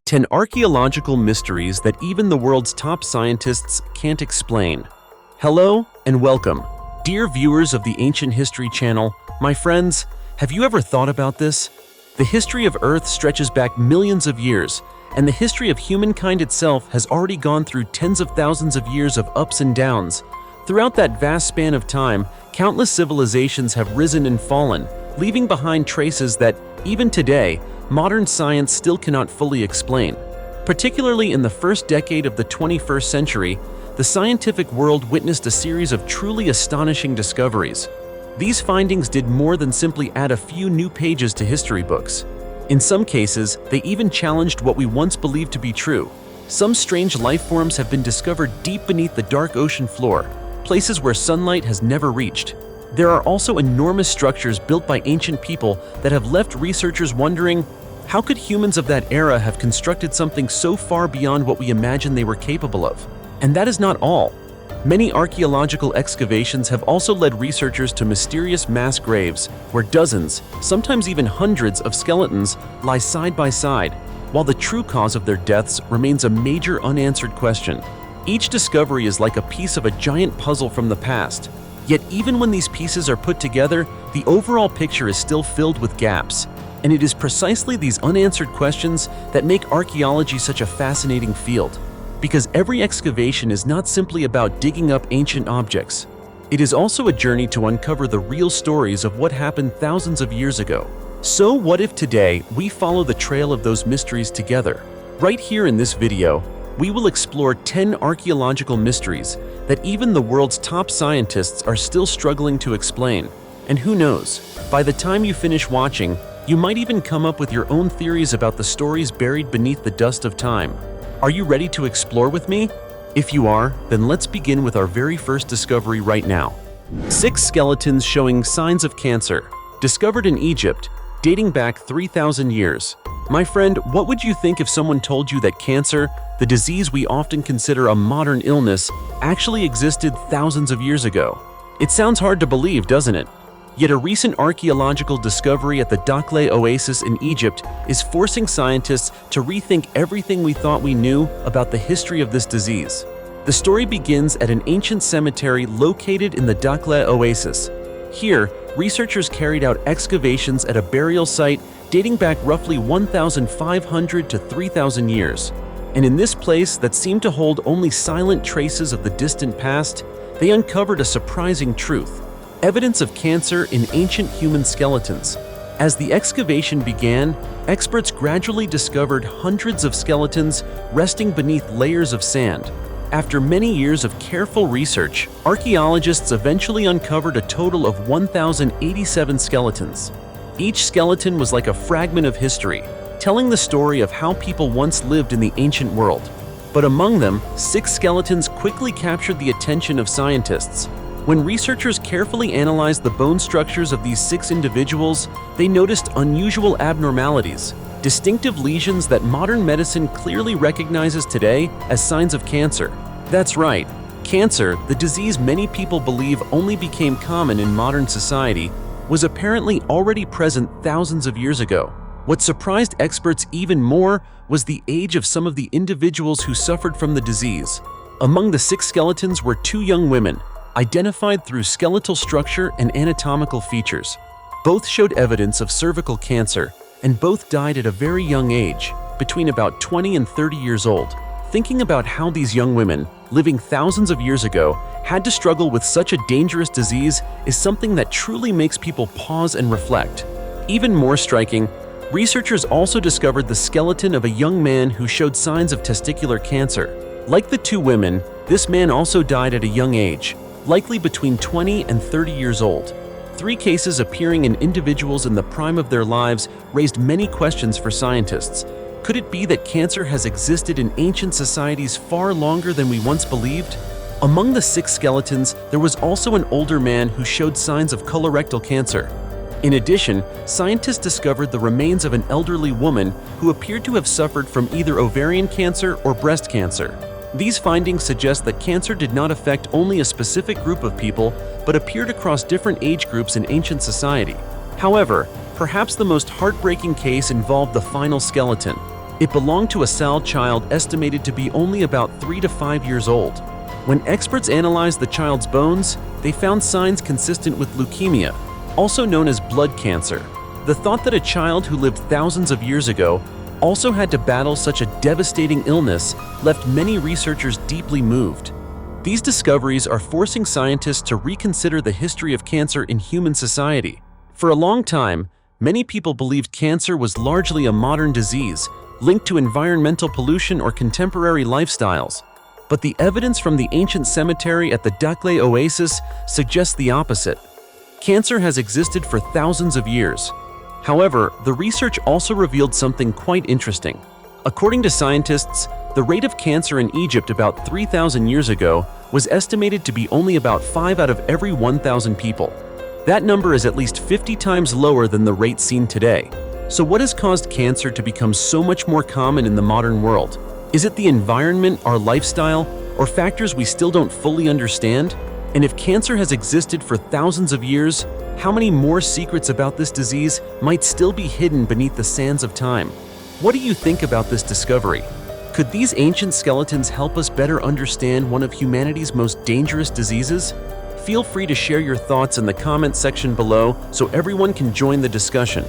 10 archaeological mysteries that even the world's top scientists can't explain. Hello and welcome, dear viewers of the Ancient History channel. My friends, have you ever thought about this? The history of Earth stretches back millions of years, and the history of humankind itself has already gone through tens of thousands of years of ups and downs. Throughout that vast span of time, countless civilizations have risen and fallen, leaving behind traces that, even today, modern science still cannot fully explain. Particularly in the first decade of the 21st century, the scientific world witnessed a series of truly astonishing discoveries. These findings did more than simply add a few new pages to history books. In some cases, they even challenged what we once believed to be true. Some strange life forms have been discovered deep beneath the dark ocean floor, places where sunlight has never reached. There are also enormous structures built by ancient people that have left researchers wondering, how could humans of that era have constructed something so far beyond what we imagined they were capable of? And that is not all. Many archaeological excavations have also led researchers to mysterious mass graves where dozens, sometimes even hundreds of skeletons lie side by side, while the true cause of their deaths remains a major unanswered question. Each discovery is like a piece of a giant puzzle from the past. Yet even when these pieces are put together, the overall picture is still filled with gaps. And it is precisely these unanswered questions that make archaeology such a fascinating field. Because every excavation is not simply about digging up ancient objects. It is also a journey to uncover the real stories of what happened thousands of years ago. So what if today we follow the trail of those mysteries together? Right here in this video, we will explore 10 archaeological mysteries that even the world's top scientists are still struggling to explain. And who knows, by the time you finish watching, you might even come up with your own theories about the stories buried beneath the dust of time. Are you ready to explore with me? If you are, then let's begin with our very first discovery right now. 6 skeletons showing signs of cancer, discovered in Egypt, dating back 3,000 years. My friend, what would you think if someone told you that cancer, the disease we often consider a modern illness, actually existed thousands of years ago? It sounds hard to believe, doesn't it? Yet a recent archaeological discovery at the Dakhla Oasis in Egypt is forcing scientists to rethink everything we thought we knew about the history of this disease. The story begins at an ancient cemetery located in the Dakhla Oasis. Here, researchers carried out excavations at a burial site dating back roughly 1,500 to 3,000 years. And in this place that seemed to hold only silent traces of the distant past, they uncovered a surprising truth: evidence of cancer in ancient human skeletons. As the excavation began, experts gradually discovered hundreds of skeletons resting beneath layers of sand. After many years of careful research, archaeologists eventually uncovered a total of 1,087 skeletons. Each skeleton was like a fragment of history, telling the story of how people once lived in the ancient world. But among them, 6 skeletons quickly captured the attention of scientists. When researchers carefully analyzed the bone structures of these 6 individuals, they noticed unusual abnormalities, distinctive lesions that modern medicine clearly recognizes today as signs of cancer. That's right, cancer, the disease many people believe only became common in modern society, was apparently already present thousands of years ago. What surprised experts even more was the age of some of the individuals who suffered from the disease. Among the 6 skeletons were 2 young women, identified through skeletal structure and anatomical features. Both showed evidence of cervical cancer, and both died at a very young age, between about 20 and 30 years old. Thinking about how these young women, living thousands of years ago, had to struggle with such a dangerous disease is something that truly makes people pause and reflect. Even more striking, researchers also discovered the skeleton of a young man who showed signs of testicular cancer. Like the 2 women, this man also died at a young age, likely between 20 and 30 years old. 3 cases appearing in individuals in the prime of their lives raised many questions for scientists. Could it be that cancer has existed in ancient societies far longer than we once believed? Among the 6 skeletons, there was also an older man who showed signs of colorectal cancer. In addition, scientists discovered the remains of an elderly woman who appeared to have suffered from either ovarian cancer or breast cancer. These findings suggest that cancer did not affect only a specific group of people, but appeared across different age groups in ancient society. However, perhaps the most heartbreaking case involved the final skeleton. It belonged to a Sal child estimated to be only about 3 to 5 years old. When experts analyzed the child's bones, they found signs consistent with leukemia, also known as blood cancer. The thought that a child who lived thousands of years ago also had to battle such a devastating illness left many researchers deeply moved. These discoveries are forcing scientists to reconsider the history of cancer in human society. For a long time, many people believed cancer was largely a modern disease linked to environmental pollution or contemporary lifestyles. But the evidence from the ancient cemetery at the Dakle Oasis suggests the opposite. Cancer has existed for thousands of years. However, the research also revealed something quite interesting. According to scientists, the rate of cancer in Egypt about 3,000 years ago was estimated to be only about 5 out of every 1,000 people. That number is at least 50 times lower than the rate seen today. So what has caused cancer to become so much more common in the modern world? Is it the environment, our lifestyle, or factors we still don't fully understand? And if cancer has existed for thousands of years, how many more secrets about this disease might still be hidden beneath the sands of time? What do you think about this discovery? Could these ancient skeletons help us better understand one of humanity's most dangerous diseases? Feel free to share your thoughts in the comment section below so everyone can join the discussion.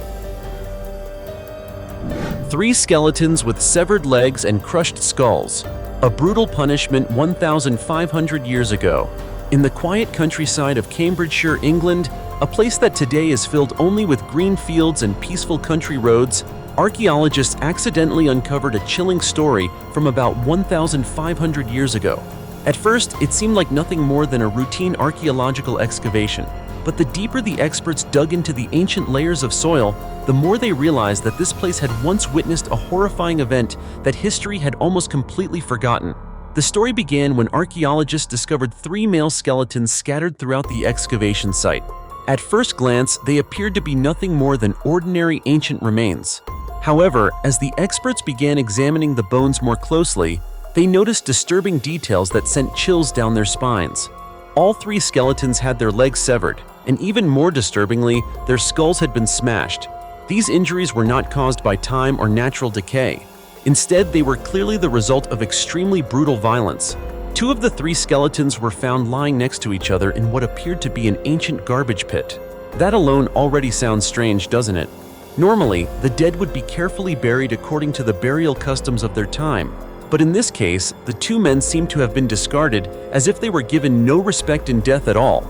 3 skeletons with severed legs and crushed skulls. A brutal punishment 1,500 years ago. In the quiet countryside of Cambridgeshire, England, a place that today is filled only with green fields and peaceful country roads, archaeologists accidentally uncovered a chilling story from about 1,500 years ago. At first, it seemed like nothing more than a routine archaeological excavation. But the deeper the experts dug into the ancient layers of soil, the more they realized that this place had once witnessed a horrifying event that history had almost completely forgotten. The story began when archaeologists discovered 3 male skeletons scattered throughout the excavation site. At first glance, they appeared to be nothing more than ordinary ancient remains. However, as the experts began examining the bones more closely, they noticed disturbing details that sent chills down their spines. All 3 skeletons had their legs severed, and even more disturbingly, their skulls had been smashed. These injuries were not caused by time or natural decay. Instead, they were clearly the result of extremely brutal violence. 2 of the 3 skeletons were found lying next to each other in what appeared to be an ancient garbage pit. That alone already sounds strange, doesn't it? Normally, the dead would be carefully buried according to the burial customs of their time. But in this case, the 2 men seemed to have been discarded as if they were given no respect in death at all.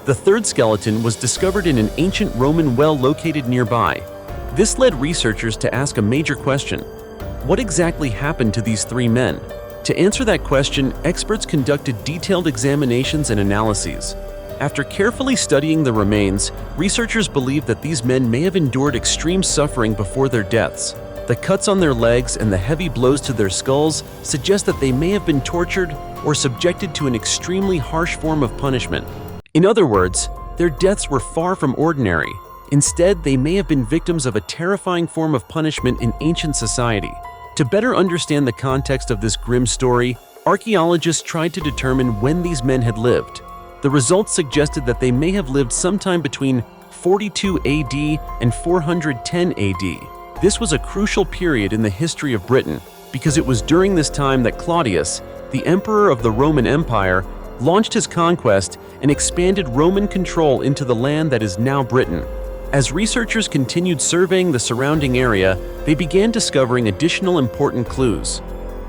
The 3rd skeleton was discovered in an ancient Roman well located nearby. This led researchers to ask a major question. What exactly happened to these 3 men? To answer that question, experts conducted detailed examinations and analyses. After carefully studying the remains, researchers believe that these men may have endured extreme suffering before their deaths. The cuts on their legs and the heavy blows to their skulls suggest that they may have been tortured or subjected to an extremely harsh form of punishment. In other words, their deaths were far from ordinary. Instead, they may have been victims of a terrifying form of punishment in ancient society. To better understand the context of this grim story, archaeologists tried to determine when these men had lived. The results suggested that they may have lived sometime between 42 AD and 410 AD. This was a crucial period in the history of Britain because it was during this time that Claudius, the emperor of the Roman Empire, launched his conquest and expanded Roman control into the land that is now Britain. As researchers continued surveying the surrounding area, they began discovering additional important clues.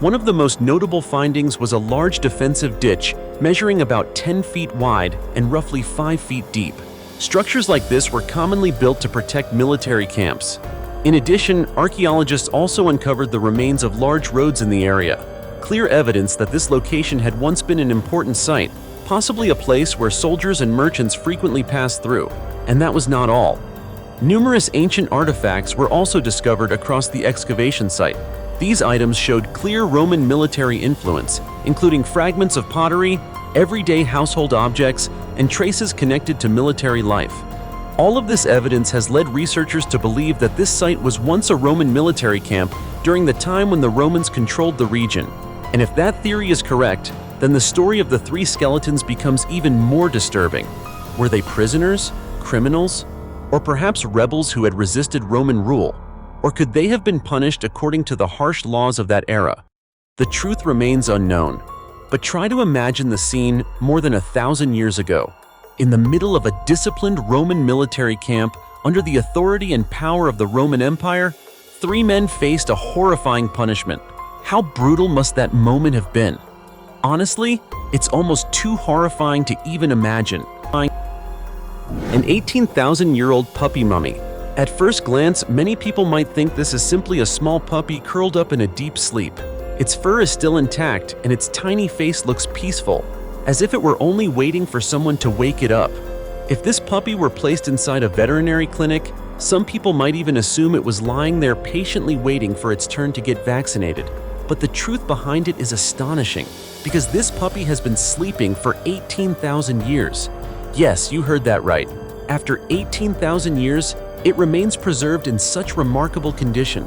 One of the most notable findings was a large defensive ditch measuring about 10 feet wide and roughly 5 feet deep. Structures like this were commonly built to protect military camps. In addition, archaeologists also uncovered the remains of large roads in the area, clear evidence that this location had once been an important site, possibly a place where soldiers and merchants frequently passed through. And that was not all. Numerous ancient artifacts were also discovered across the excavation site. These items showed clear Roman military influence, including fragments of pottery, everyday household objects, and traces connected to military life. All of this evidence has led researchers to believe that this site was once a Roman military camp during the time when the Romans controlled the region. And if that theory is correct, then the story of the 3 skeletons becomes even more disturbing. Were they prisoners, criminals, or perhaps rebels who had resisted Roman rule? Or could they have been punished according to the harsh laws of that era? The truth remains unknown. But try to imagine the scene more than 1,000 years ago. In the middle of a disciplined Roman military camp, under the authority and power of the Roman Empire, 3 men faced a horrifying punishment. How brutal must that moment have been? Honestly, it's almost too horrifying to even imagine. An 18,000-year-old puppy mummy. At first glance, many people might think this is simply a small puppy curled up in a deep sleep. Its fur is still intact, and its tiny face looks peaceful, as if it were only waiting for someone to wake it up. If this puppy were placed inside a veterinary clinic, some people might even assume it was lying there patiently waiting for its turn to get vaccinated. But the truth behind it is astonishing, because this puppy has been sleeping for 18,000 years. Yes, you heard that right. After 18,000 years, it remains preserved in such remarkable condition.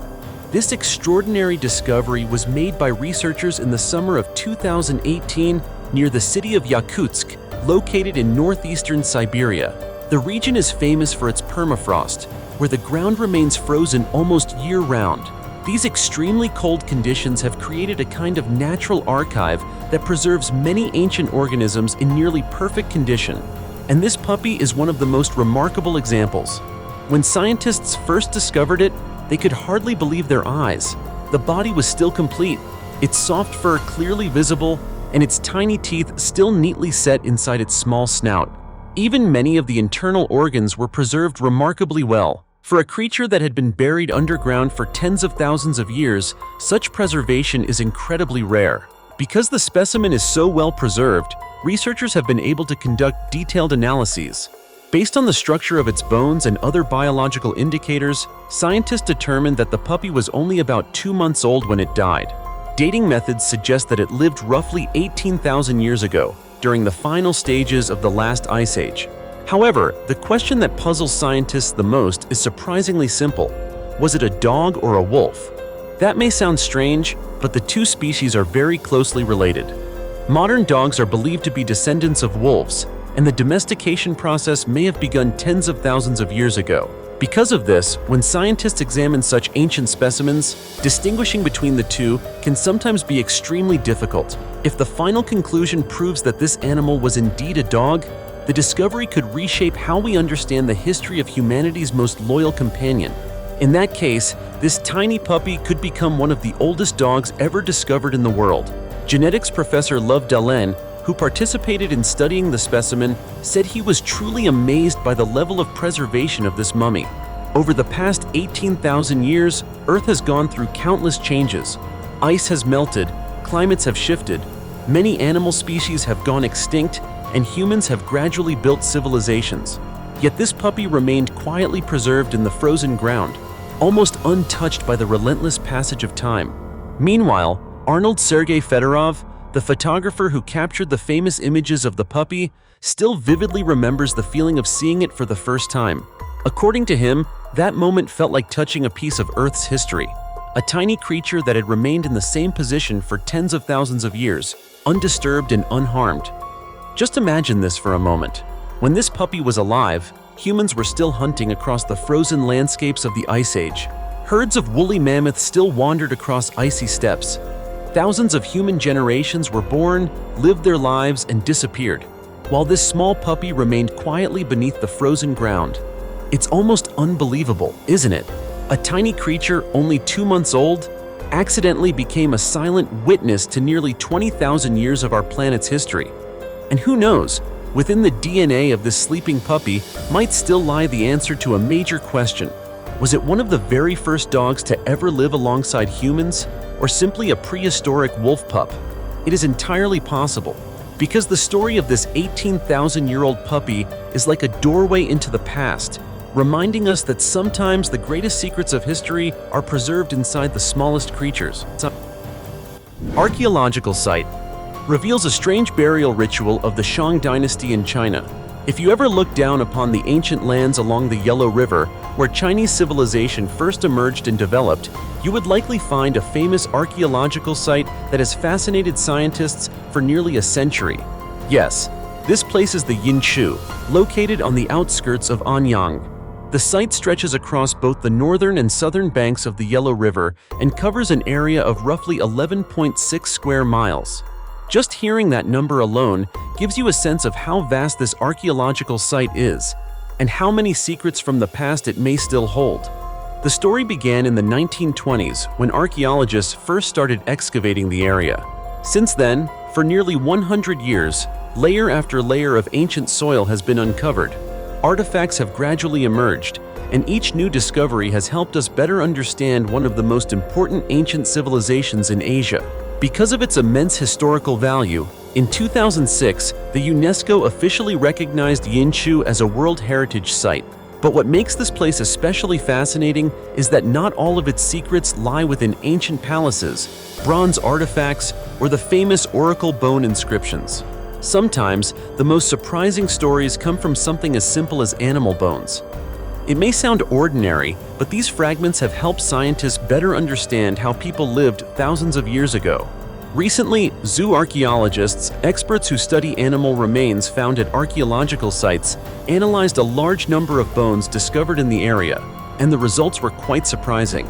This extraordinary discovery was made by researchers in the summer of 2018 near the city of Yakutsk, located in northeastern Siberia. The region is famous for its permafrost, where the ground remains frozen almost year-round. These extremely cold conditions have created a kind of natural archive that preserves many ancient organisms in nearly perfect condition. And this puppy is one of the most remarkable examples. When scientists first discovered it, they could hardly believe their eyes. The body was still complete, its soft fur clearly visible, and its tiny teeth still neatly set inside its small snout. Even many of the internal organs were preserved remarkably well. For a creature that had been buried underground for tens of thousands of years, such preservation is incredibly rare. Because the specimen is so well preserved, researchers have been able to conduct detailed analyses. Based on the structure of its bones and other biological indicators, scientists determined that the puppy was only about 2 months old when it died. Dating methods suggest that it lived roughly 18,000 years ago, during the final stages of the last ice age. However, the question that puzzles scientists the most is surprisingly simple. Was it a dog or a wolf? That may sound strange, but the two species are very closely related. Modern dogs are believed to be descendants of wolves, and the domestication process may have begun tens of thousands of years ago. Because of this, when scientists examine such ancient specimens, distinguishing between the two can sometimes be extremely difficult. If the final conclusion proves that this animal was indeed a dog, the discovery could reshape how we understand the history of humanity's most loyal companion. In that case, this tiny puppy could become one of the oldest dogs ever discovered in the world. Genetics professor Love Dallin, who participated in studying the specimen, said he was truly amazed by the level of preservation of this mummy. Over the past 18,000 years, Earth has gone through countless changes. Ice has melted, climates have shifted, many animal species have gone extinct, and humans have gradually built civilizations. Yet this puppy remained quietly preserved in the frozen ground, almost untouched by the relentless passage of time. Meanwhile, Arnold Sergei Fedorov, the photographer who captured the famous images of the puppy, still vividly remembers the feeling of seeing it for the first time. According to him, that moment felt like touching a piece of Earth's history. A tiny creature that had remained in the same position for tens of thousands of years, undisturbed and unharmed. Just imagine this for a moment. When this puppy was alive, humans were still hunting across the frozen landscapes of the Ice Age. Herds of woolly mammoths still wandered across icy steppes. Thousands of human generations were born, lived their lives, and disappeared, while this small puppy remained quietly beneath the frozen ground. It's almost unbelievable, isn't it? A tiny creature only 2 months old accidentally became a silent witness to nearly 20,000 years of our planet's history. And who knows, within the DNA of this sleeping puppy might still lie the answer to a major question. Was it one of the very first dogs to ever live alongside humans, or simply a prehistoric wolf pup? It is entirely possible, because the story of this 18,000-year-old puppy is like a doorway into the past, reminding us that sometimes the greatest secrets of history are preserved inside the smallest creatures. Archaeological site reveals a strange burial ritual of the Shang dynasty in China. If you ever look down upon the ancient lands along the Yellow River, where Chinese civilization first emerged and developed, you would likely find a famous archaeological site that has fascinated scientists for nearly a century. Yes, this place is the Yinshu, located on the outskirts of Anyang. The site stretches across both the northern and southern banks of the Yellow River and covers an area of roughly 11.6 square miles. Just hearing that number alone gives you a sense of how vast this archaeological site is, and how many secrets from the past it may still hold. The story began in the 1920s when archaeologists first started excavating the area. Since then, for nearly 100 years, layer after layer of ancient soil has been uncovered. Artifacts have gradually emerged, and each new discovery has helped us better understand one of the most important ancient civilizations in Asia. Because of its immense historical value, in 2006, the UNESCO officially recognized Yinshu as a World Heritage Site. But what makes this place especially fascinating is that not all of its secrets lie within ancient palaces, bronze artifacts, or the famous oracle bone inscriptions. Sometimes, the most surprising stories come from something as simple as animal bones. It may sound ordinary, but these fragments have helped scientists better understand how people lived thousands of years ago. Recently, zoo archaeologists, experts who study animal remains found at archaeological sites, analyzed a large number of bones discovered in the area, and the results were quite surprising.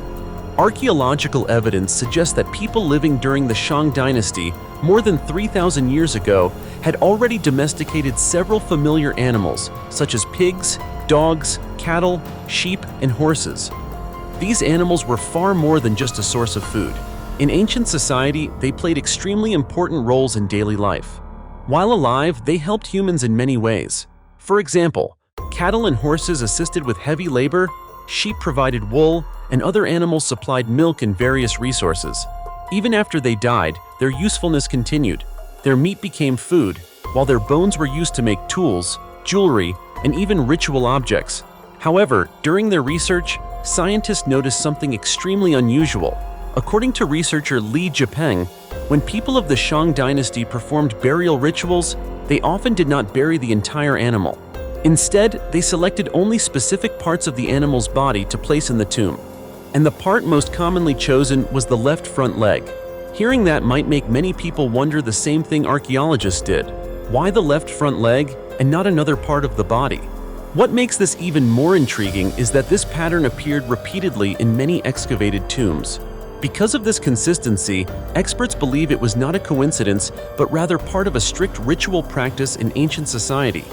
Archaeological evidence suggests that people living during the Shang dynasty, more than 3,000 years ago, had already domesticated several familiar animals, such as pigs, dogs, cattle, sheep, and horses. These animals were far more than just a source of food. In ancient society, they played extremely important roles in daily life. While alive, they helped humans in many ways. For example, cattle and horses assisted with heavy labor, sheep provided wool, and other animals supplied milk and various resources. Even after they died, their usefulness continued. Their meat became food, while their bones were used to make tools, jewelry, and even ritual objects. However, during their research, scientists noticed something extremely unusual. According to researcher Li Jipeng, when people of the Shang dynasty performed burial rituals, they often did not bury the entire animal. Instead, they selected only specific parts of the animal's body to place in the tomb. And the part most commonly chosen was the left front leg. Hearing that might make many people wonder the same thing archaeologists did. Why the left front leg and not another part of the body? What makes this even more intriguing is that this pattern appeared repeatedly in many excavated tombs. Because of this consistency, experts believe it was not a coincidence, but rather part of a strict ritual practice in ancient society.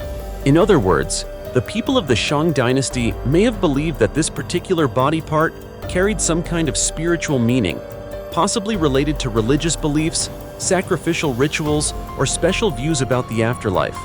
In other words, the people of the Shang dynasty may have believed that this particular body part carried some kind of spiritual meaning, possibly related to religious beliefs, sacrificial rituals, or special views about the afterlife.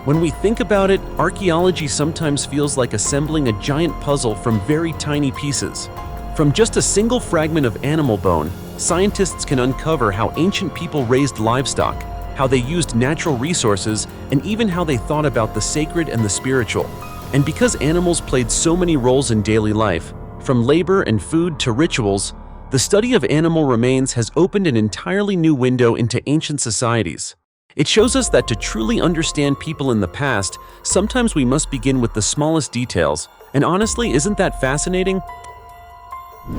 When we think about it, archaeology sometimes feels like assembling a giant puzzle from very tiny pieces. From just a single fragment of animal bone, scientists can uncover how ancient people raised livestock, how they used natural resources, and even how they thought about the sacred and the spiritual. And because animals played so many roles in daily life, from labor and food to rituals, the study of animal remains has opened an entirely new window into ancient societies. It shows us that to truly understand people in the past, sometimes we must begin with the smallest details. And honestly, isn't that fascinating?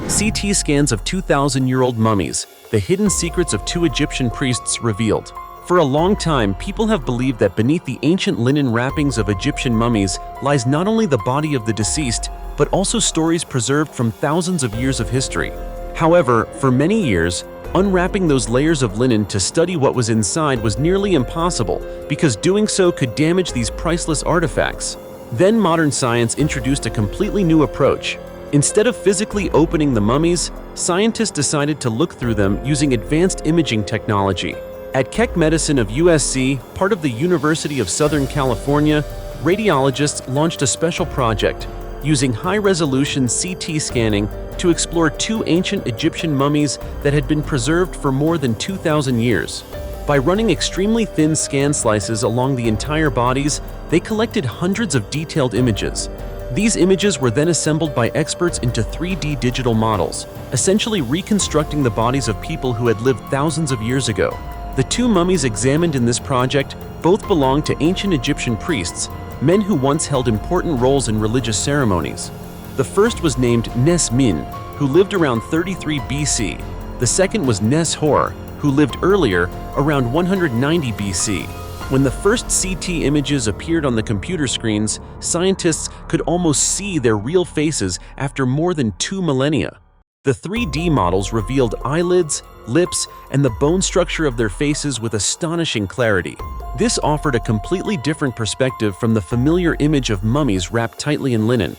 CT scans of 2,000-year-old mummies, the hidden secrets of two Egyptian priests revealed. For a long time, people have believed that beneath the ancient linen wrappings of Egyptian mummies lies not only the body of the deceased, but also stories preserved from thousands of years of history. However, for many years, unwrapping those layers of linen to study what was inside was nearly impossible because doing so could damage these priceless artifacts. Then modern science introduced a completely new approach. Instead of physically opening the mummies, scientists decided to look through them using advanced imaging technology. At Keck Medicine of USC, part of the University of Southern California, radiologists launched a special project using high-resolution CT scanning to explore two ancient Egyptian mummies that had been preserved for more than 2,000 years. By running extremely thin scan slices along the entire bodies, they collected hundreds of detailed images. These images were then assembled by experts into 3D digital models, essentially reconstructing the bodies of people who had lived thousands of years ago. The two mummies examined in this project both belonged to ancient Egyptian priests, men who once held important roles in religious ceremonies. The first was named Nes Min, who lived around 33 BC. The second was Nes Hor, who lived earlier, around 190 BC. When the first CT images appeared on the computer screens, scientists could almost see their real faces after more than 2 millennia. The 3D models revealed eyelids, lips, and the bone structure of their faces with astonishing clarity. This offered a completely different perspective from the familiar image of mummies wrapped tightly in linen.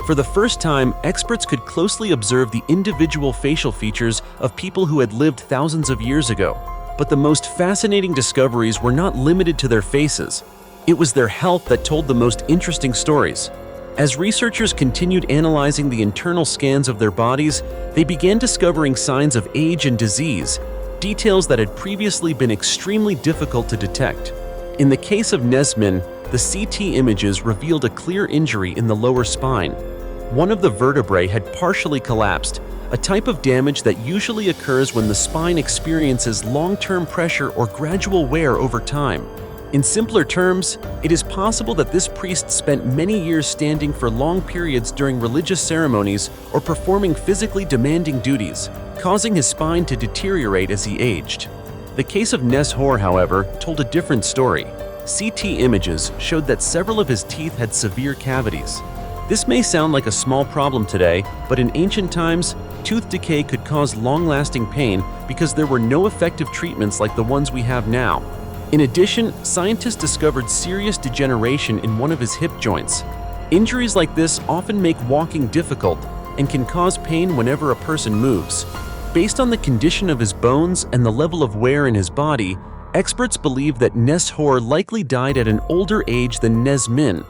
For the first time, experts could closely observe the individual facial features of people who had lived thousands of years ago. But the most fascinating discoveries were not limited to their faces. It was their health that told the most interesting stories. As researchers continued analyzing the internal scans of their bodies, they began discovering signs of age and disease, details that had previously been extremely difficult to detect. In the case of Nesmin, the CT images revealed a clear injury in the lower spine. One of the vertebrae had partially collapsed, a type of damage that usually occurs when the spine experiences long-term pressure or gradual wear over time. In simpler terms, it is possible that this priest spent many years standing for long periods during religious ceremonies or performing physically demanding duties, causing his spine to deteriorate as he aged. The case of Neshor, however, told a different story. CT images showed that several of his teeth had severe cavities. This may sound like a small problem today, but in ancient times, tooth decay could cause long-lasting pain because there were no effective treatments like the ones we have now. In addition, scientists discovered serious degeneration in one of his hip joints. Injuries like this often make walking difficult and can cause pain whenever a person moves. Based on the condition of his bones and the level of wear in his body, experts believe that Neshor likely died at an older age than Nesmin.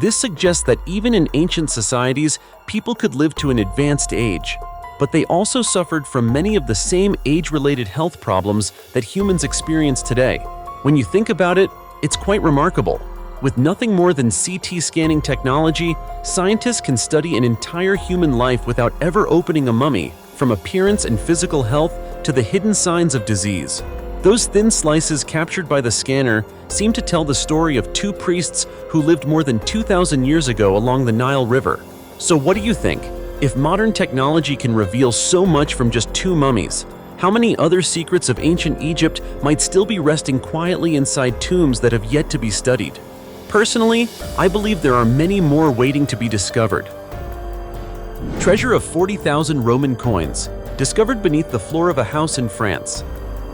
This suggests that even in ancient societies, people could live to an advanced age. But they also suffered from many of the same age-related health problems that humans experience today. When you think about it, it's quite remarkable. With nothing more than CT scanning technology, scientists can study an entire human life without ever opening a mummy, from appearance and physical health to the hidden signs of disease. Those thin slices captured by the scanner seem to tell the story of 2 priests who lived more than 2,000 years ago along the Nile River. So what do you think? If modern technology can reveal so much from just 2 mummies, how many other secrets of ancient Egypt might still be resting quietly inside tombs that have yet to be studied? Personally, I believe there are many more waiting to be discovered. Treasure of 40,000 Roman coins, discovered beneath the floor of a house in France.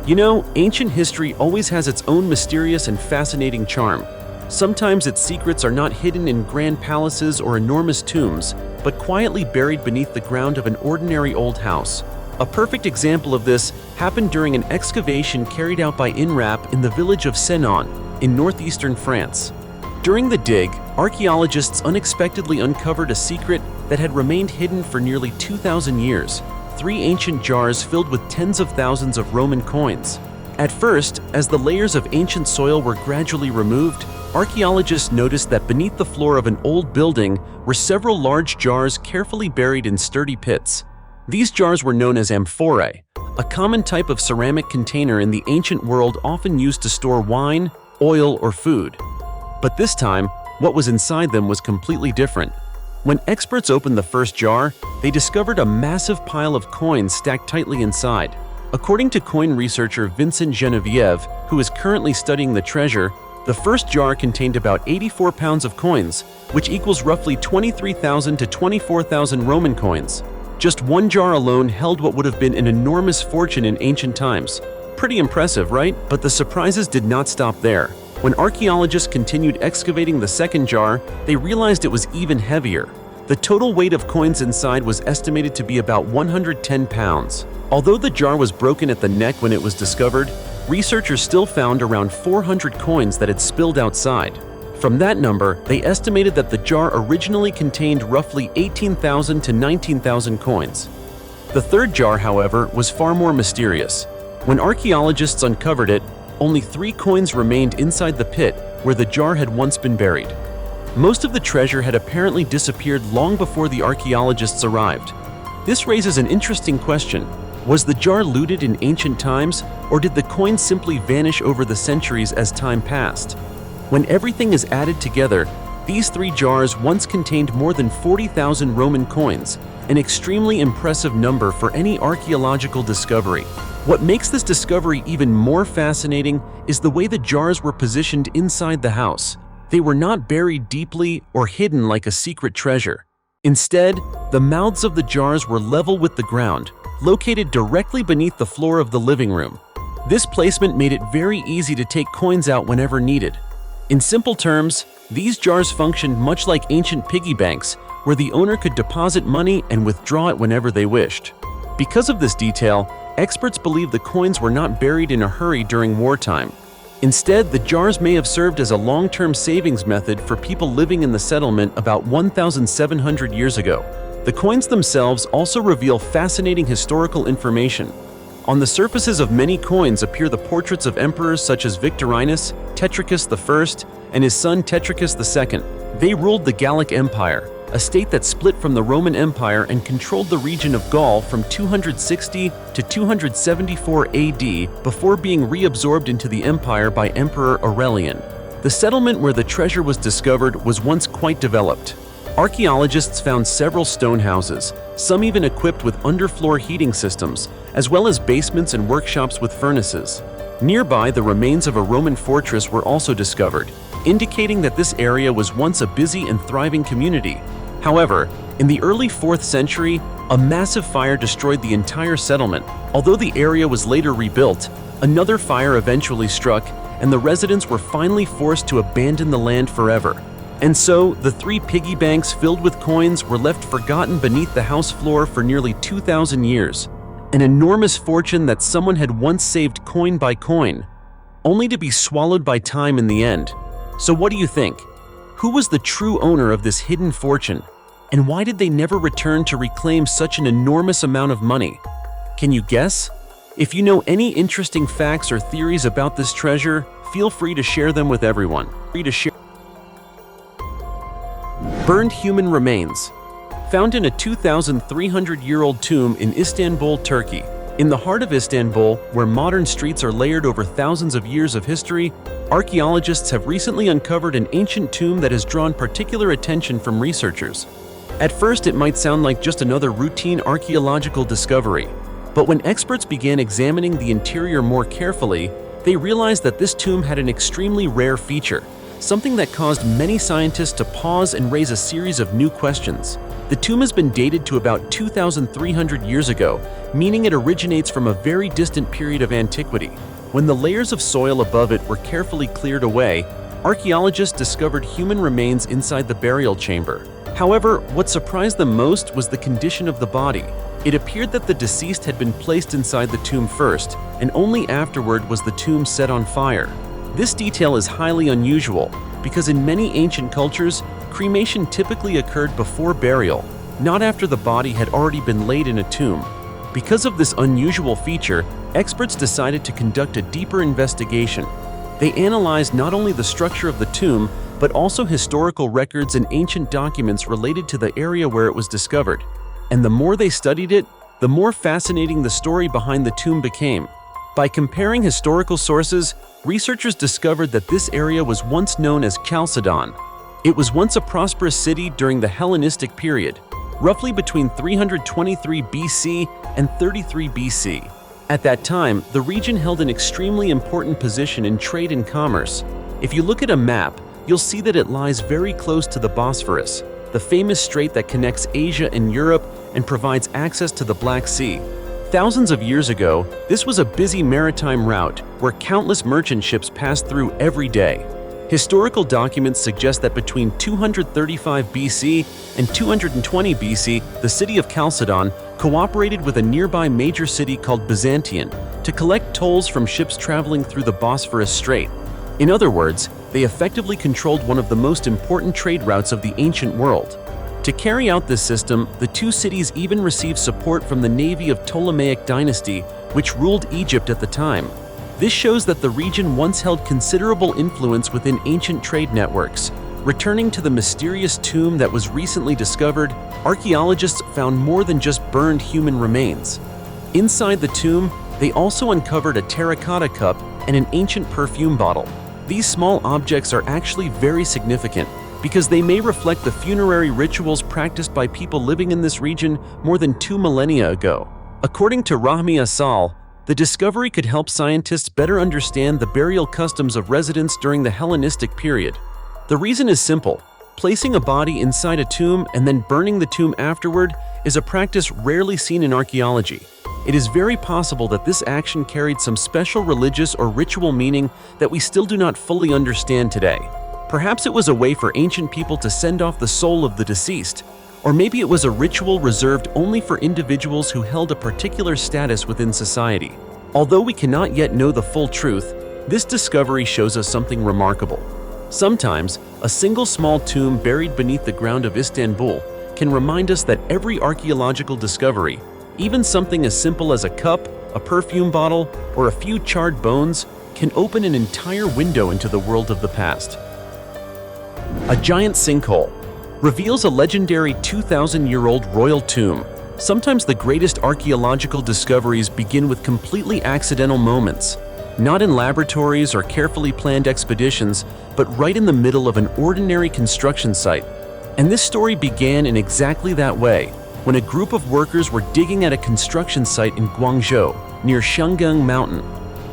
You know, ancient history always has its own mysterious and fascinating charm. Sometimes its secrets are not hidden in grand palaces or enormous tombs, but quietly buried beneath the ground of an ordinary old house. A perfect example of this happened during an excavation carried out by INRAP in the village of Senon, in northeastern France. During the dig, archaeologists unexpectedly uncovered a secret that had remained hidden for nearly 2,000 years. 3 ancient jars filled with tens of thousands of Roman coins. At first, as the layers of ancient soil were gradually removed, archaeologists noticed that beneath the floor of an old building were several large jars carefully buried in sturdy pits. These jars were known as amphorae, a common type of ceramic container in the ancient world often used to store wine, oil, or food. But this time, what was inside them was completely different. When experts opened the first jar, they discovered a massive pile of coins stacked tightly inside. According to coin researcher Vincent Genevieve, who is currently studying the treasure, the first jar contained about 84 pounds of coins, which equals roughly 23,000 to 24,000 Roman coins. Just one jar alone held what would have been an enormous fortune in ancient times. Pretty impressive, right? But the surprises did not stop there. When archaeologists continued excavating the second jar, they realized it was even heavier. The total weight of coins inside was estimated to be about 110 pounds. Although the jar was broken at the neck when it was discovered, researchers still found around 400 coins that had spilled outside. From that number, they estimated that the jar originally contained roughly 18,000 to 19,000 coins. The third jar, however, was far more mysterious. When archaeologists uncovered it, only 3 coins remained inside the pit where the jar had once been buried. Most of the treasure had apparently disappeared long before the archaeologists arrived. This raises an interesting question. Was the jar looted in ancient times, or did the coins simply vanish over the centuries as time passed? When everything is added together, these 3 jars once contained more than 40,000 Roman coins, an extremely impressive number for any archaeological discovery. What makes this discovery even more fascinating is the way the jars were positioned inside the house. They were not buried deeply or hidden like a secret treasure. Instead, the mouths of the jars were level with the ground, located directly beneath the floor of the living room. This placement made it very easy to take coins out whenever needed. In simple terms, these jars functioned much like ancient piggy banks, where the owner could deposit money and withdraw it whenever they wished. Because of this detail, experts believe the coins were not buried in a hurry during wartime. Instead, the jars may have served as a long-term savings method for people living in the settlement about 1,700 years ago. The coins themselves also reveal fascinating historical information. On the surfaces of many coins appear the portraits of emperors such as Victorinus, Tetricus I, and his son Tetricus II. They ruled the Gallic Empire, a state that split from the Roman Empire and controlled the region of Gaul from 260 to 274 AD before being reabsorbed into the empire by Emperor Aurelian. The settlement where the treasure was discovered was once quite developed. Archaeologists found several stone houses, some even equipped with underfloor heating systems, as well as basements and workshops with furnaces. Nearby, the remains of a Roman fortress were also discovered, indicating that this area was once a busy and thriving community. However, in the early 4th century, a massive fire destroyed the entire settlement. Although the area was later rebuilt, another fire eventually struck, and the residents were finally forced to abandon the land forever. And so, the 3 piggy banks filled with coins were left forgotten beneath the house floor for nearly 2,000 years. An enormous fortune that someone had once saved coin by coin, only to be swallowed by time in the end. So what do you think? Who was the true owner of this hidden fortune? And why did they never return to reclaim such an enormous amount of money? Can you guess? If you know any interesting facts or theories about this treasure, feel free to share them with everyone. Burned human remains. Found in a 2,300-year-old tomb in Istanbul, Turkey. In the heart of Istanbul, where modern streets are layered over thousands of years of history, archaeologists have recently uncovered an ancient tomb that has drawn particular attention from researchers. At first, it might sound like just another routine archaeological discovery, but when experts began examining the interior more carefully, they realized that this tomb had an extremely rare feature, something that caused many scientists to pause and raise a series of new questions. The tomb has been dated to about 2,300 years ago, meaning it originates from a very distant period of antiquity. When the layers of soil above it were carefully cleared away, archaeologists discovered human remains inside the burial chamber. However, what surprised them most was the condition of the body. It appeared that the deceased had been placed inside the tomb first, and only afterward was the tomb set on fire. This detail is highly unusual, because in many ancient cultures, cremation typically occurred before burial, not after the body had already been laid in a tomb. Because of this unusual feature, experts decided to conduct a deeper investigation. They analyzed not only the structure of the tomb, but also historical records and ancient documents related to the area where it was discovered. And the more they studied it, the more fascinating the story behind the tomb became. By comparing historical sources, researchers discovered that this area was once known as Chalcedon. It was once a prosperous city during the Hellenistic period, roughly between 323 BC and 33 BC. At that time, the region held an extremely important position in trade and commerce. If you look at a map, you'll see that it lies very close to the Bosphorus, the famous strait that connects Asia and Europe and provides access to the Black Sea. Thousands of years ago, this was a busy maritime route where countless merchant ships passed through every day. Historical documents suggest that between 235 BC and 220 BC, the city of Chalcedon cooperated with a nearby major city called Byzantium to collect tolls from ships traveling through the Bosphorus Strait. In other words, they effectively controlled one of the most important trade routes of the ancient world. To carry out this system, the two cities even received support from the navy of Ptolemaic dynasty, which ruled Egypt at the time. This shows that the region once held considerable influence within ancient trade networks. Returning to the mysterious tomb that was recently discovered, archaeologists found more than just burned human remains. Inside the tomb, they also uncovered a terracotta cup and an ancient perfume bottle. These small objects are actually very significant because they may reflect the funerary rituals practiced by people living in this region more than 2 millennia ago. According to Rahmi Asal, The discovery could help scientists better understand the burial customs of residents during the Hellenistic period. The reason is simple. Placing a body inside a tomb and then burning the tomb afterward is a practice rarely seen in archaeology. It is very possible that this action carried some special religious or ritual meaning that we still do not fully understand today. Perhaps it was a way for ancient people to send off the soul of the deceased, or maybe it was a ritual reserved only for individuals who held a particular status within society. Although we cannot yet know the full truth, this discovery shows us something remarkable. Sometimes, a single small tomb buried beneath the ground of Istanbul can remind us that every archaeological discovery, even something as simple as a cup, a perfume bottle, or a few charred bones, can open an entire window into the world of the past. A giant sinkhole reveals a legendary 2,000-year-old royal tomb. Sometimes the greatest archaeological discoveries begin with completely accidental moments, not in laboratories or carefully planned expeditions, but right in the middle of an ordinary construction site. And this story began in exactly that way, when a group of workers were digging at a construction site in Guangzhou, near Shang Mountain.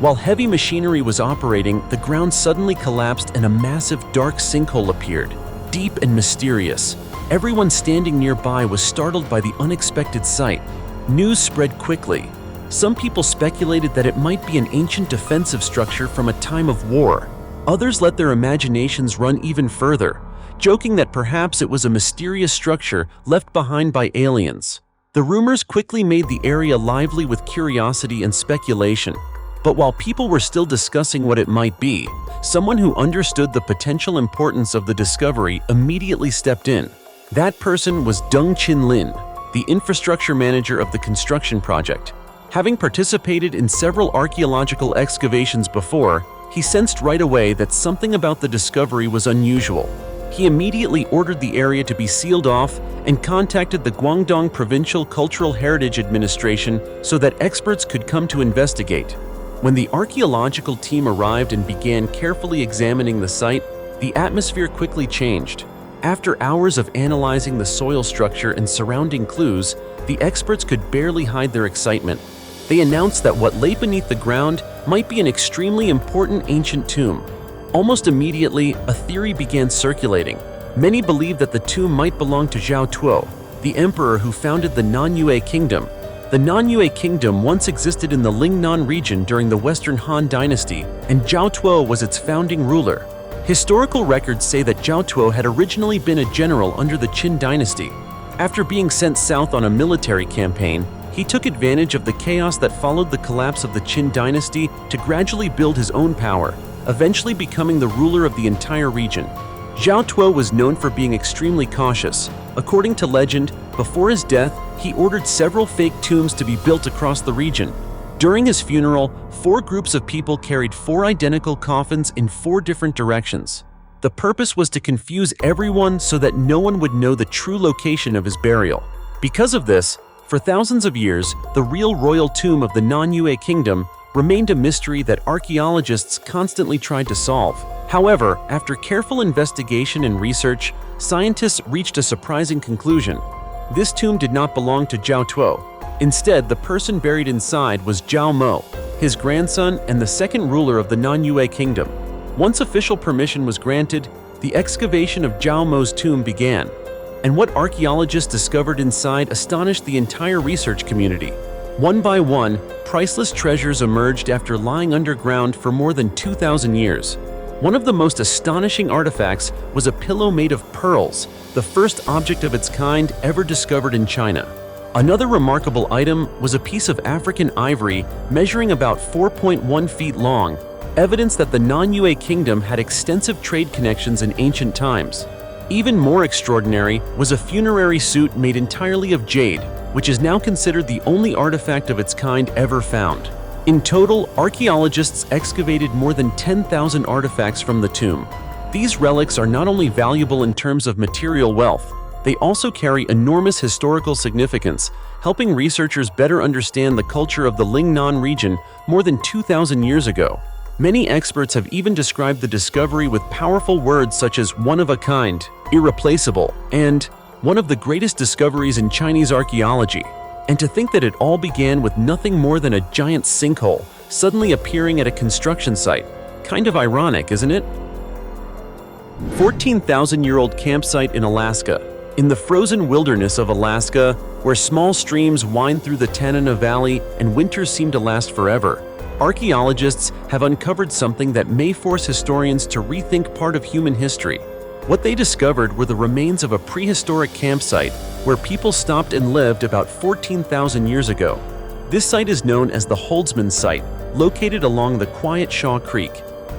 While heavy machinery was operating, the ground suddenly collapsed and a massive dark sinkhole appeared, deep and mysterious. Everyone standing nearby was startled by the unexpected sight. News spread quickly. Some people speculated that it might be an ancient defensive structure from a time of war. Others let their imaginations run even further, joking that perhaps it was a mysterious structure left behind by aliens. The rumors quickly made the area lively with curiosity and speculation. But while people were still discussing what it might be, someone who understood the potential importance of the discovery immediately stepped in. That person was Deng Qinlin, the infrastructure manager of the construction project. Having participated in several archaeological excavations before, he sensed right away that something about the discovery was unusual. He immediately ordered the area to be sealed off and contacted the Guangdong Provincial Cultural Heritage Administration so that experts could come to investigate. When the archaeological team arrived and began carefully examining the site, the atmosphere quickly changed. After hours of analyzing the soil structure and surrounding clues, the experts could barely hide their excitement. They announced that what lay beneath the ground might be an extremely important ancient tomb. Almost immediately, a theory began circulating. Many believed that the tomb might belong to Zhao Tuo, the emperor who founded the Nanyue Kingdom. The Nanyue Kingdom once existed in the Lingnan region during the Western Han Dynasty, and Zhao Tuo was its founding ruler. Historical records say that Zhao Tuo had originally been a general under the Qin dynasty. After being sent south on a military campaign, he took advantage of the chaos that followed the collapse of the Qin dynasty to gradually build his own power, eventually becoming the ruler of the entire region. Zhao Tuo was known for being extremely cautious. According to legend, before his death, he ordered several fake tombs to be built across the region. During his funeral, 4 groups of people carried 4 identical coffins in 4 different directions. The purpose was to confuse everyone so that no one would know the true location of his burial. Because of this, for thousands of years, the real royal tomb of the Nanyue Kingdom remained a mystery that archaeologists constantly tried to solve. However, after careful investigation and research, scientists reached a surprising conclusion. This tomb did not belong to Zhao Tuo. Instead, the person buried inside was Zhao Mo, his grandson and the second ruler of the Nanyue Kingdom. Once official permission was granted, the excavation of Zhao Mo's tomb began. And what archaeologists discovered inside astonished the entire research community. One by one, priceless treasures emerged after lying underground for more than 2,000 years. One of the most astonishing artifacts was a pillow made of pearls, the first object of its kind ever discovered in China. Another remarkable item was a piece of African ivory measuring about 4.1 feet long, evidence that the Nanyue Kingdom had extensive trade connections in ancient times. Even more extraordinary was a funerary suit made entirely of jade, which is now considered the only artifact of its kind ever found. In total, archaeologists excavated more than 10,000 artifacts from the tomb. These relics are not only valuable in terms of material wealth, they also carry enormous historical significance, helping researchers better understand the culture of the Lingnan region more than 2,000 years ago. Many experts have even described the discovery with powerful words such as one of a kind, irreplaceable, and one of the greatest discoveries in Chinese archaeology. And to think that it all began with nothing more than a giant sinkhole suddenly appearing at a construction site. Kind of ironic, isn't it? 14,000-year-old campsite in Alaska. In the frozen wilderness of Alaska, where small streams wind through the Tanana Valley and winters seem to last forever, archaeologists have uncovered something that may force historians to rethink part of human history. What they discovered were the remains of a prehistoric campsite where people stopped and lived about 14,000 years ago. This site is known as the Holdsman Site, located along the quiet Shaw Creek.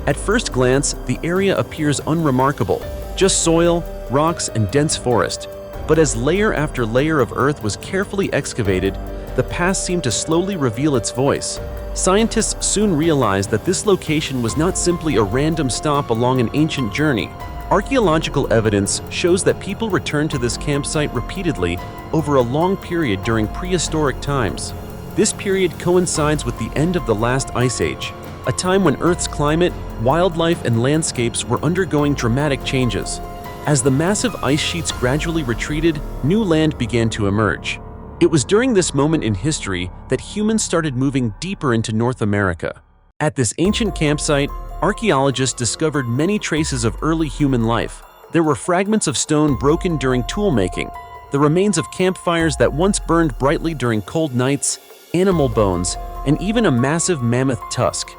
At first glance, the area appears unremarkable, just soil, rocks, and dense forest. But as layer after layer of earth was carefully excavated, the past seemed to slowly reveal its voice. Scientists soon realized that this location was not simply a random stop along an ancient journey. Archaeological evidence shows that people returned to this campsite repeatedly over a long period during prehistoric times. This period coincides with the end of the last ice age, a time when Earth's climate, wildlife, and landscapes were undergoing dramatic changes. As the massive ice sheets gradually retreated, new land began to emerge. It was during this moment in history that humans started moving deeper into North America. At this ancient campsite, archaeologists discovered many traces of early human life. There were fragments of stone broken during tool making, the remains of campfires that once burned brightly during cold nights, animal bones, and even a massive mammoth tusk.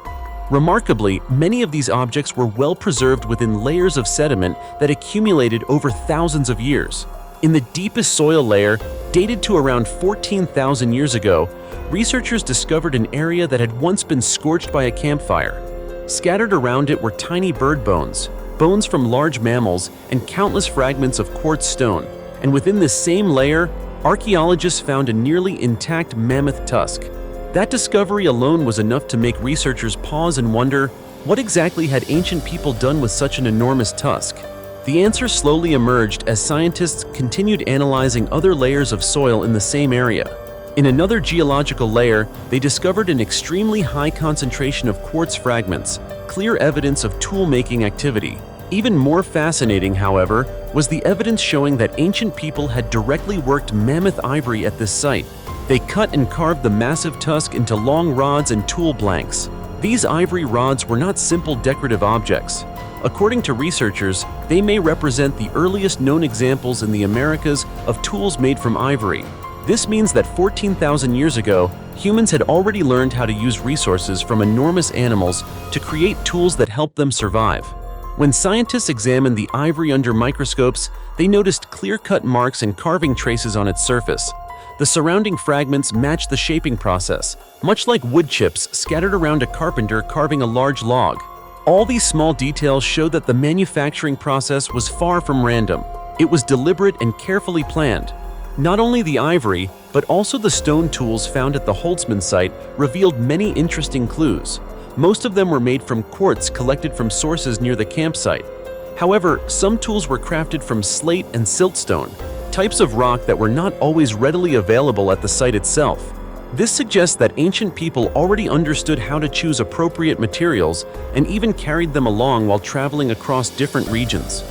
Remarkably, many of these objects were well preserved within layers of sediment that accumulated over thousands of years. In the deepest soil layer, dated to around 14,000 years ago, researchers discovered an area that had once been scorched by a campfire. Scattered around it were tiny bird bones, bones from large mammals, and countless fragments of quartz stone. And within this same layer, archaeologists found a nearly intact mammoth tusk. That discovery alone was enough to make researchers pause and wonder, what exactly had ancient people done with such an enormous tusk? The answer slowly emerged as scientists continued analyzing other layers of soil in the same area. In another geological layer, they discovered an extremely high concentration of quartz fragments, clear evidence of tool-making activity. Even more fascinating, however, was the evidence showing that ancient people had directly worked mammoth ivory at this site. They cut and carved the massive tusk into long rods and tool blanks. These ivory rods were not simple decorative objects. According to researchers, they may represent the earliest known examples in the Americas of tools made from ivory. This means that 14,000 years ago, humans had already learned how to use resources from enormous animals to create tools that helped them survive. When scientists examined the ivory under microscopes, they noticed clear-cut marks and carving traces on its surface. The surrounding fragments matched the shaping process, much like wood chips scattered around a carpenter carving a large log. All these small details showed that the manufacturing process was far from random. It was deliberate and carefully planned. Not only the ivory, but also the stone tools found at the Holdsman site revealed many interesting clues. Most of them were made from quartz collected from sources near the campsite. However, some tools were crafted from slate and siltstone, types of rock that were not always readily available at the site itself. This suggests that ancient people already understood how to choose appropriate materials and even carried them along while traveling across different regions.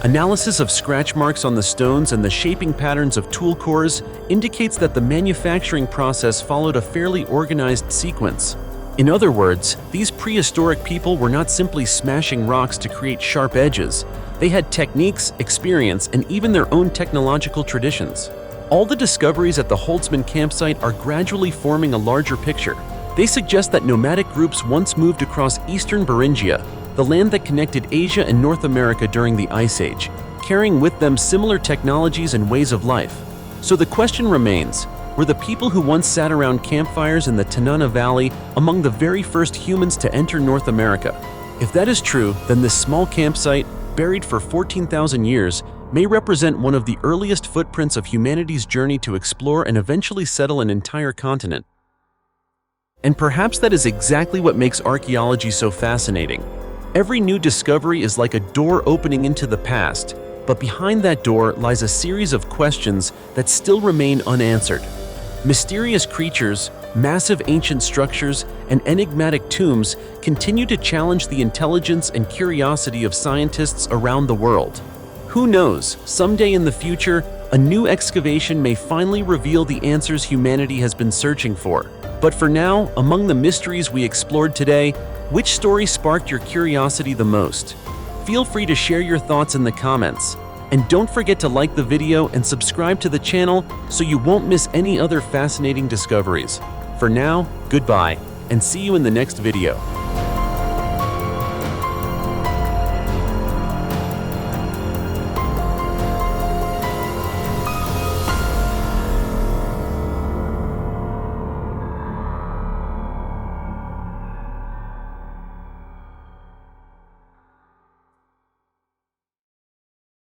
Analysis of scratch marks on the stones and the shaping patterns of tool cores indicates that the manufacturing process followed a fairly organized sequence. In other words, these prehistoric people were not simply smashing rocks to create sharp edges. They had techniques, experience, and even their own technological traditions. All the discoveries at the Holdsman campsite are gradually forming a larger picture. They suggest that nomadic groups once moved across eastern Beringia, the land that connected Asia and North America during the Ice Age, carrying with them similar technologies and ways of life. So the question remains, were the people who once sat around campfires in the Tanana Valley among the very first humans to enter North America? If that is true, then this small campsite, buried for 14,000 years, may represent one of the earliest footprints of humanity's journey to explore and eventually settle an entire continent. And perhaps that is exactly what makes archaeology so fascinating. Every new discovery is like a door opening into the past, but behind that door lies a series of questions that still remain unanswered. Mysterious creatures, massive ancient structures, and enigmatic tombs continue to challenge the intelligence and curiosity of scientists around the world. Who knows, someday in the future, A new excavation may finally reveal the answers humanity has been searching for. But for now, among the mysteries we explored today, which story sparked your curiosity the most? Feel free to share your thoughts in the comments. And don't forget to like the video and subscribe to the channel so you won't miss any other fascinating discoveries. For now, goodbye, and see you in the next video.